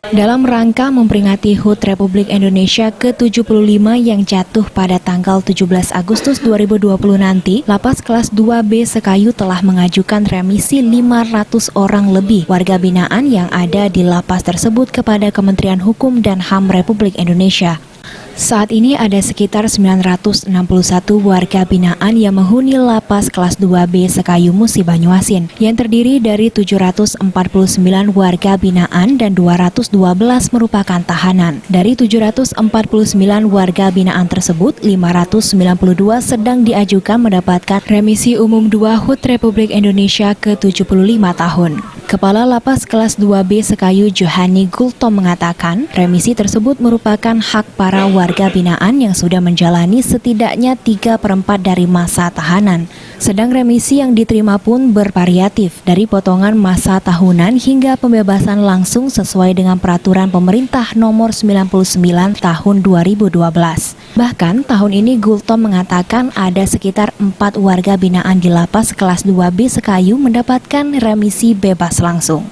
Dalam rangka memperingati HUT Republik Indonesia ke-75 yang jatuh pada tanggal 17 Agustus 2020 nanti, Lapas Kelas 2B Sekayu telah mengajukan remisi 500 orang lebih warga binaan yang ada di lapas tersebut kepada Kementerian Hukum dan HAM Republik Indonesia. Saat ini ada sekitar 961 warga binaan yang menghuni Lapas Kelas 2B Sekayu Musi Banyuasin, yang terdiri dari 749 warga binaan dan 212 merupakan tahanan. Dari 749 warga binaan tersebut, 592 sedang diajukan mendapatkan remisi umum 2 HUT Republik Indonesia ke-75 tahun. Kepala Lapas Kelas 2B Sekayu Johani Gultom mengatakan, remisi tersebut merupakan hak para warga binaan yang sudah menjalani setidaknya 3/4 dari masa tahanan. Sedang remisi yang diterima pun bervariatif, dari potongan masa tahunan hingga pembebasan langsung sesuai dengan peraturan pemerintah nomor 99 tahun 2012. Bahkan tahun ini Gultom mengatakan ada sekitar 4 warga binaan di Lapas Kelas 2B Sekayu mendapatkan remisi bebas langsung.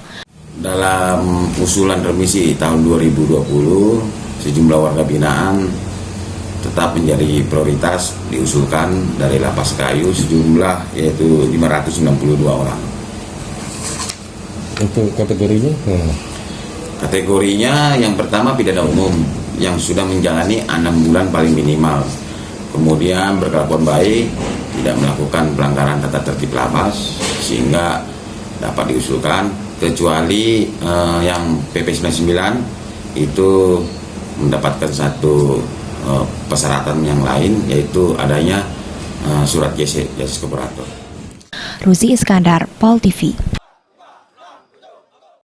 Dalam usulan remisi tahun 2020, sejumlah warga binaan tetap menjadi prioritas diusulkan dari Lapas Sekayu sejumlah yaitu 592 orang. Untuk kategorinya? Kategorinya yang pertama pidana umum yang sudah menjalani 6 bulan paling minimal. Kemudian berkelakuan baik, tidak melakukan pelanggaran tata tertib lapas sehingga dapat diusulkan, kecuali yang PP 99 itu mendapatkan satu persyaratan yang lain, yaitu adanya surat justice cooperator. Ruzi Iskandar, Pol TV.